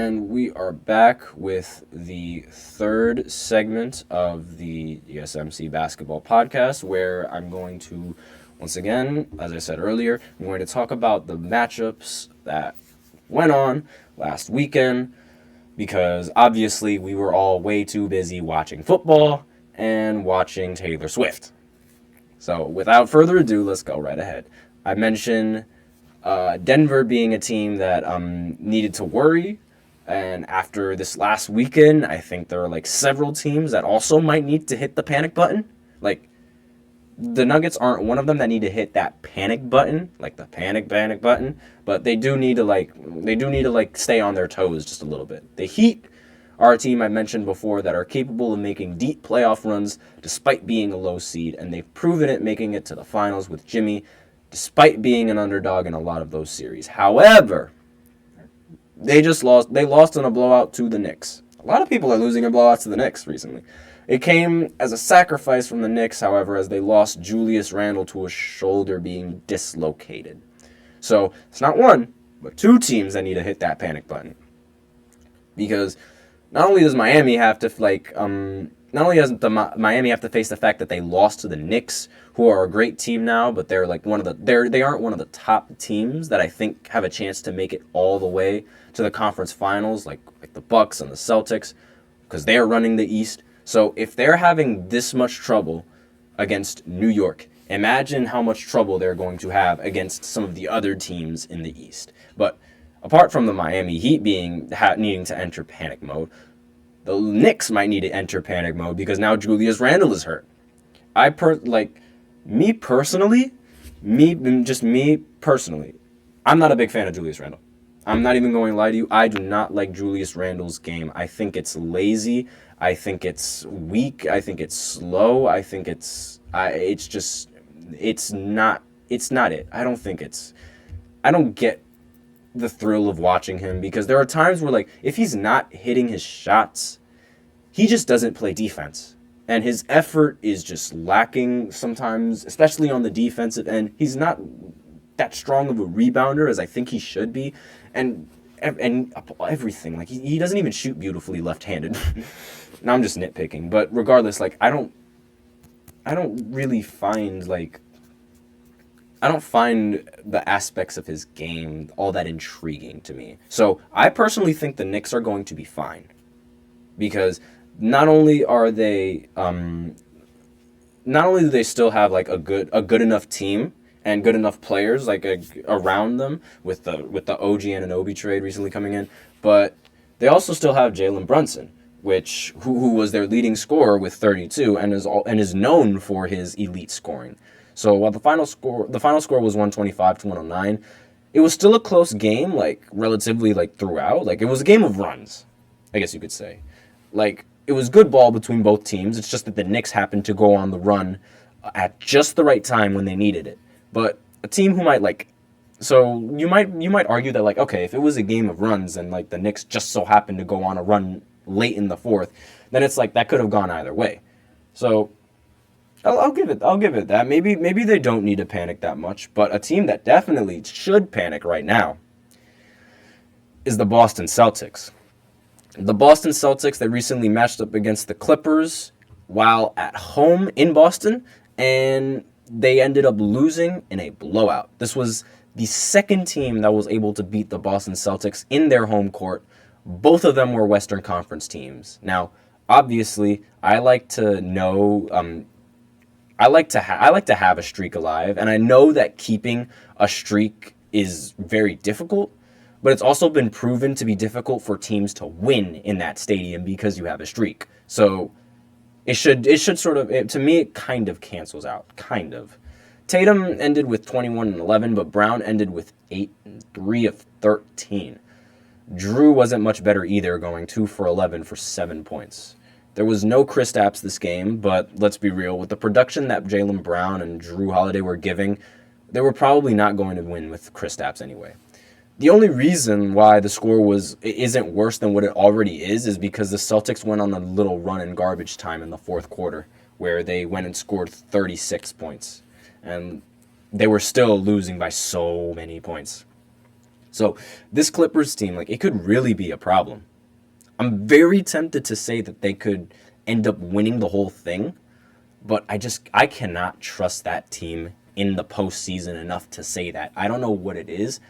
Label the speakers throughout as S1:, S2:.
S1: And we are back with the third segment of the GSMC Basketball Podcast, where I'm going to, once again, as I said earlier, I'm going to talk about the matchups that went on last weekend, because obviously we were all way too busy watching football and watching Taylor Swift. So without further ado, let's go right ahead. I mentioned Denver being a team that needed to worry. And after this last weekend, I think there are several teams that also might need to hit the panic button. The Nuggets aren't one of them that need to hit that panic button, the panic button, but they do need to stay on their toes just a little bit. The Heat are a team I mentioned before that are capable of making deep playoff runs despite being a low seed, and they've proven it making it to the finals with Jimmy, despite being an underdog in a lot of those series. However, they lost in a blowout to the Knicks. A lot of people are losing in blowouts to the Knicks recently. It came as a sacrifice from the Knicks, however, as they lost Julius Randle to a shoulder being dislocated. So it's not one, but two teams that need to hit that panic button. Because not only does Miami have to Miami have to face the fact that they lost to the Knicks, who are a great team now, but they aren't one of the top teams that I think have a chance to make it all the way to the conference finals, like the Bucks and the Celtics, because they are running the East. So if they're having this much trouble against New York, imagine how much trouble they're going to have against some of the other teams in the East. But apart from the Miami Heat needing to enter panic mode, the Knicks might need to enter panic mode because now Julius Randle is hurt. Me personally, I'm not a big fan of Julius Randle. I'm not even going to lie to you. I do not like Julius Randle's game. I think it's lazy. I think it's weak. I think it's slow. I think it's not it. I don't get the thrill of watching him, because there are times where if he's not hitting his shots, he just doesn't play defense. And his effort is just lacking sometimes, especially on the defensive end. He's not that strong of a rebounder as I think he should be. And everything, he doesn't even shoot beautifully left-handed. Now I'm just nitpicking, but regardless, I don't really find I don't find the aspects of his game all that intriguing to me. So I personally think the Knicks are going to be fine, because not only do they still have a good enough team and good enough players around them with the OG Anunoby trade recently coming in, but they also still have Jalen Brunson, who was their leading scorer with 32 and is known for his elite scoring. So while the final score was 125-109, it was still a close game, relatively throughout. It was a game of runs, I guess you could say. It was good ball between both teams. It's just that the Knicks happened to go on the run at just the right time when they needed it. But a team who might so you might argue that okay, if it was a game of runs and the Knicks just so happened to go on a run late in the fourth, then it's that could have gone either way. So I'll give it that. Maybe they don't need to panic that much, but a team that definitely should panic right now is the Boston Celtics. The Boston Celtics, they recently matched up against the Clippers while at home in Boston, and they ended up losing in a blowout. This was the second team that was able to beat the Boston Celtics in their home court. Both of them were Western Conference teams. Now, obviously, I like to have a streak alive, and I know that keeping a streak is very difficult, but it's also been proven to be difficult for teams to win in that stadium because you have a streak. So it should sort of, to me, it kind of cancels out, kind of. Tatum ended with 21 and 11, but Brown ended with 8 and 3 of 13. Drew wasn't much better either, going 2 for 11 for 7 points. There was no Kristaps this game, but let's be real, with the production that Jaylen Brown and Drew Holiday were giving, they were probably not going to win with Kristaps anyway. The only reason why the score isn't worse than what it already is because the Celtics went on a little run in garbage time in the fourth quarter, where they went and scored 36 points. And they were still losing by so many points. So this Clippers team, like, it could really be a problem. I'm very tempted to say that they could end up winning the whole thing, but I cannot trust that team in the postseason enough to say that. I don't know what it is.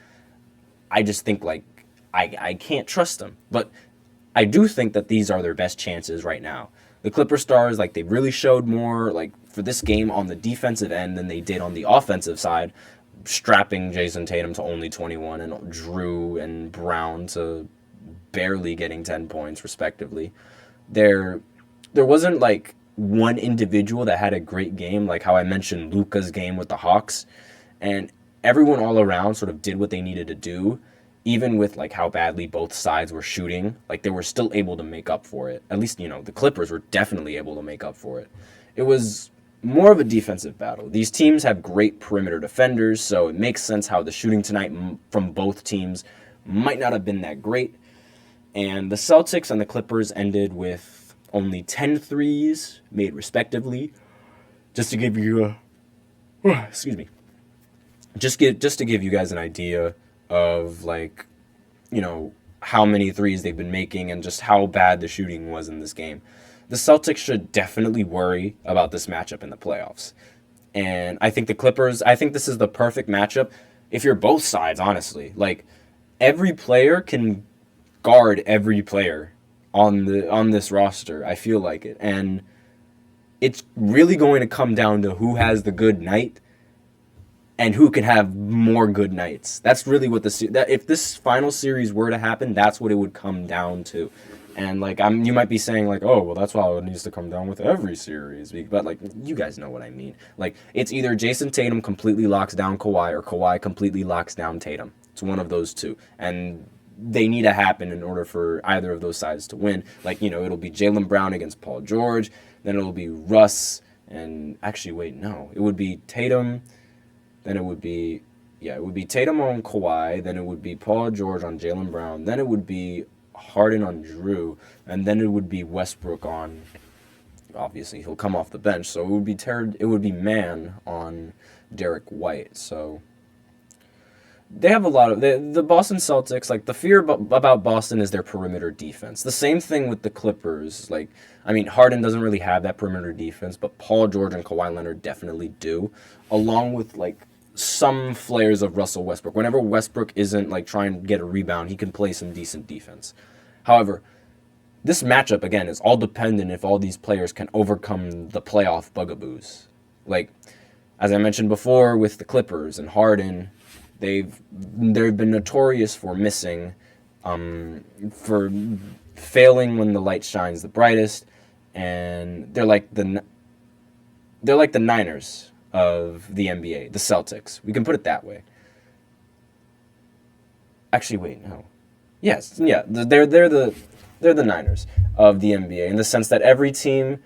S1: I just think, like, I can't trust them. But I do think that these are their best chances right now. The Clipper Stars, like, they really showed more, like, for this game on the defensive end than they did on the offensive side, strapping Jason Tatum to only 21 and Drew and Brown to barely getting 10 points, respectively. There wasn't, like, one individual that had a great game, like how I mentioned Luka's game with the Hawks, and everyone all around sort of did what they needed to do, even with, like, how badly both sides were shooting. Like, they were still able to make up for it. At least, the Clippers were definitely able to make up for it. It was more of a defensive battle. These teams have great perimeter defenders, so it makes sense how the shooting tonight from both teams might not have been that great. And the Celtics and the Clippers ended with only 10 threes made respectively. Just to give you excuse me. Just to give you guys an idea of, like, how many threes they've been making and just how bad the shooting was in this game. The Celtics should definitely worry about this matchup in the playoffs. And I think this is the perfect matchup if you're both sides, honestly. Like, every player can guard every player on this roster. I feel like it. And it's really going to come down to who has the good night and who can have more good nights. That's really what if this final series were to happen, that's what it would come down to. And, like, you might be saying, like, oh, well, that's why it needs to come down with every series. But, like, you guys know what I mean. Like, it's either Jason Tatum completely locks down Kawhi or Kawhi completely locks down Tatum. It's one of those two. And they need to happen in order for either of those sides to win. Like, it'll be Jaylen Brown against Paul George. Then it'll be Russ. And actually, wait, no. It would be Tatum. Then it would be Tatum on Kawhi. Then it would be Paul George on Jaylen Brown. Then it would be Harden on Drew, and then it would be Westbrook on, obviously he'll come off the bench, so it would be Man on Derek White. So they have a lot of the Boston Celtics. Like, the fear about Boston is their perimeter defense. The same thing with the Clippers. Like, I mean, Harden doesn't really have that perimeter defense, but Paul George and Kawhi Leonard definitely do, along with, like, some flares of Russell Westbrook. Whenever Westbrook isn't, like, trying to get a rebound, he can play some decent defense. However, this matchup, again, is all dependent if all these players can overcome the playoff bugaboos. Like, as I mentioned before with the Clippers and Harden, they've been notorious for missing, for failing when the light shines the brightest, and they're like the Niners of the NBA, the Celtics. We can put it that way. Actually, wait, no. Yes, yeah, they're the Niners of the NBA in the sense that every team,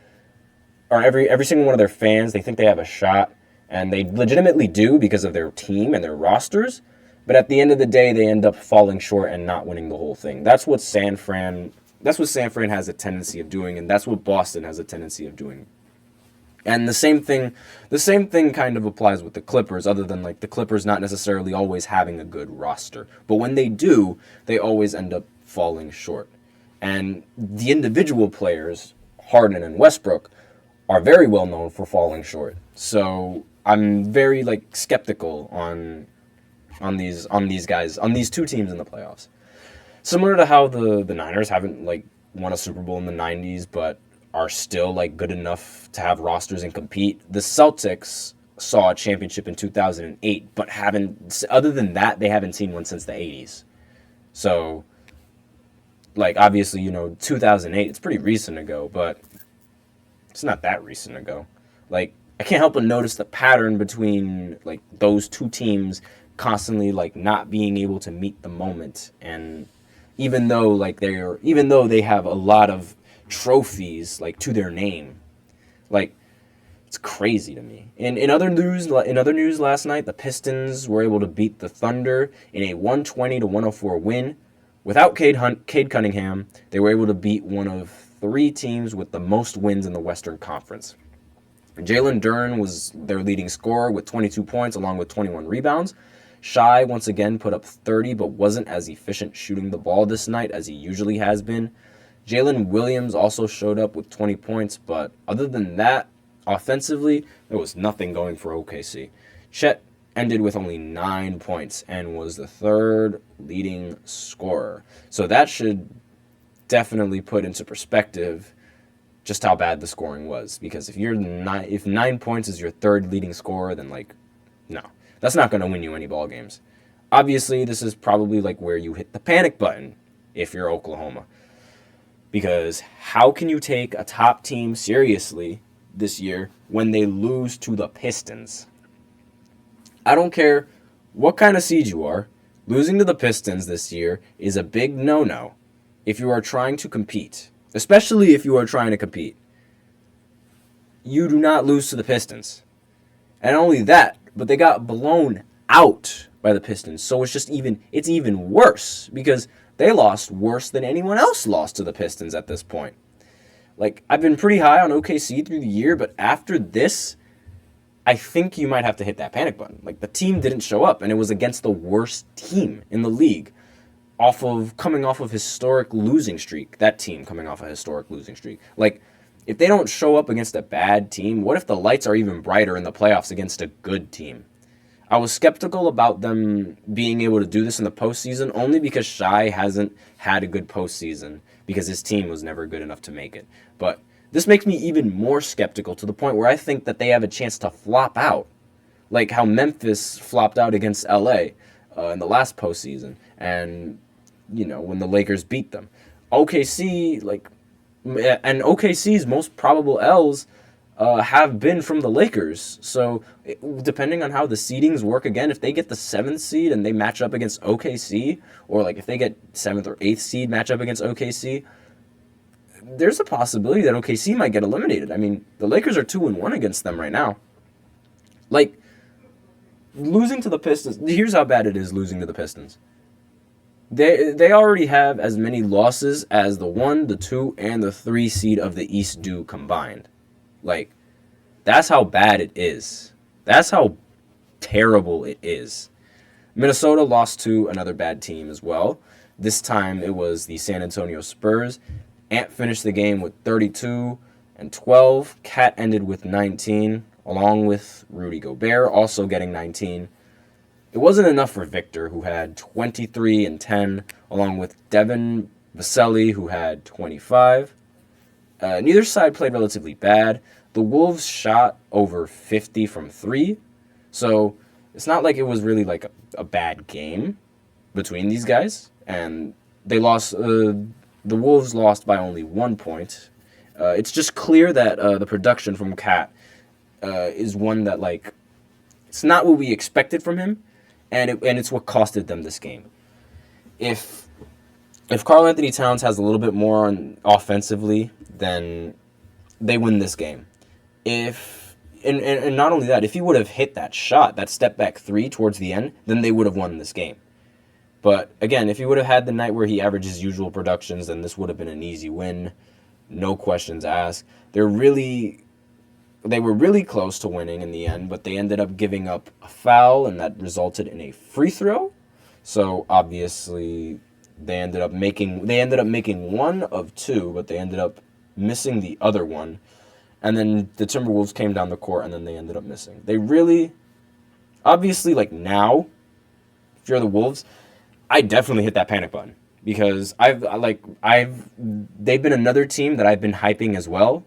S1: or every single one of their fans, they think they have a shot, and they legitimately do because of their team and their rosters. But at the end of the day, they end up falling short and not winning the whole thing. That's what San Fran has a tendency of doing, and that's what Boston has a tendency of doing. And the same thing kind of applies with the Clippers, other than, like, the Clippers not necessarily always having a good roster. But when they do, they always end up falling short. And the individual players, Harden and Westbrook, are very well known for falling short. So I'm very, like, skeptical on these guys, on these two teams in the playoffs. Similar to how the Niners haven't, like, won a Super Bowl in the 90s, but are still, like, good enough to have rosters and compete. The Celtics saw a championship in 2008, but other than that, they haven't seen one since the 80s. So, like, obviously, 2008, it's pretty recent ago, but it's not that recent ago. Like, I can't help but notice the pattern between, like, those two teams constantly, like, not being able to meet the moment. And even though they have a lot of trophies, like, to their name, like, it's crazy to me. In other news last night, the Pistons were able to beat the Thunder in a 120-104 win. Without Cade Cunningham, they were able to beat one of three teams with the most wins in the Western Conference. Jalen Duren was their leading scorer with 22 points along with 21 rebounds. Shai, once again, put up 30, but wasn't as efficient shooting the ball this night as he usually has been. Jalen Williams also showed up with 20 points, but other than that, offensively, there was nothing going for OKC. Chet ended with only 9 points and was the third leading scorer. So that should definitely put into perspective just how bad the scoring was. Because if 9 points is your third leading scorer, then no, that's not going to win you any ball games. Obviously, this is probably where you hit the panic button if you're Oklahoma. Because how can you take a top team seriously this year when they lose to the Pistons? I don't care what kind of seed you are, losing to the Pistons this year is a big no-no if you are trying to compete. Especially if you are trying to compete. You do not lose to the Pistons. And not only that, but they got blown out by the Pistons. So it's even worse because they lost worse than anyone else lost to the Pistons at this point. I've been pretty high on OKC through the year, but after this, I think you might have to hit that panic button. The team didn't show up, and it was against the worst team in the league. Coming off of historic losing streak. That team coming off a historic losing streak. If they don't show up against a bad team, what if the lights are even brighter in the playoffs against a good team? I was skeptical about them being able to do this in the postseason only because Shai hasn't had a good postseason because his team was never good enough to make it. But this makes me even more skeptical to the point where I think that they have a chance to flop out. Like how Memphis flopped out against LA in the last postseason. And when the Lakers beat them. OKC, and OKC's most probable L's have been from the Lakers. So, depending on how the seedings work again, if they get the 7th seed and they match up against OKC, or if they get 7th or 8th seed match up against OKC, there's a possibility that OKC might get eliminated. I mean, the Lakers are 2-1 against them right now. Losing to the Pistons, here's how bad it is losing to the Pistons. They already have as many losses as the 1, the 2, and the 3 seed of the East do combined. That's how bad it is. That's how terrible it is. Minnesota lost to another bad team as well. This time it was the San Antonio Spurs. Ant finished the game with 32 and 12. Cat ended with 19, along with Rudy Gobert also getting 19. It wasn't enough for Victor, who had 23 and 10, along with Devin Vassell, who had 25. Neither side played relatively bad. The Wolves shot over 50 from 3, so it's not like it was really a bad game between these guys. And they lost. The Wolves lost by only 1 point. It's just clear that the production from Cat is one that it's not what we expected from him. And it's what costed them this game. If Karl Anthony Towns has a little bit more on offensively, then they win this game. And not only that, if he would have hit that shot, that step back 3 towards the end, then they would have won this game. But again, if he would have had the night where he averages usual productions, then this would have been an easy win. No questions asked. They were really close to winning in the end, but they ended up giving up a foul, and that resulted in a free throw. So obviously, they ended up making 1 of 2, but they ended up missing the other one. And then the Timberwolves came down the court, and then they ended up missing. They really, obviously, now, if you're the Wolves, I definitely hit that panic button because they've been another team that I've been hyping as well.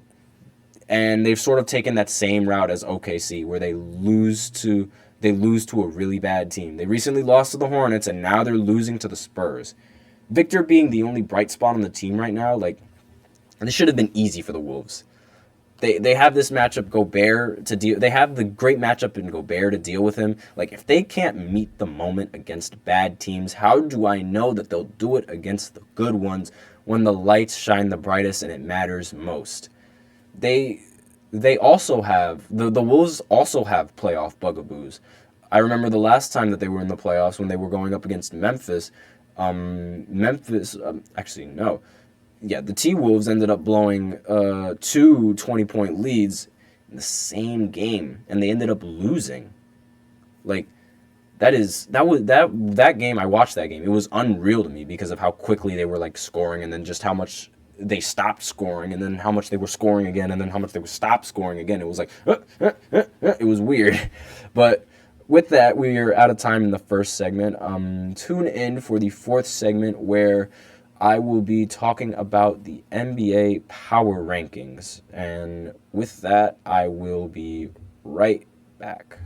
S1: And they've sort of taken that same route as OKC, where they lose to a really bad team. They recently lost to the Hornets, and now they're losing to the Spurs. Victor being the only bright spot on the team right now, this should have been easy for the Wolves. They have this matchup Gobert to deal. They have the great matchup in Gobert to deal with him. If they can't meet the moment against bad teams, how do I know that they'll do it against the good ones when the lights shine the brightest and it matters most? They also have the Wolves also have playoff bugaboos. I remember the last time that they were in the playoffs when they were going up against Memphis. The T-Wolves ended up blowing 2 20-point leads in the same game, and they ended up losing. that game. I watched that game. It was unreal to me because of how quickly they were like scoring, and then just how much they stopped scoring, and then how much they were scoring again, and then how much they would stop scoring again. It was like it was weird, but. With that, we are out of time in the first segment. Tune in for the fourth segment where I will be talking about the NBA power rankings. And with that, I will be right back.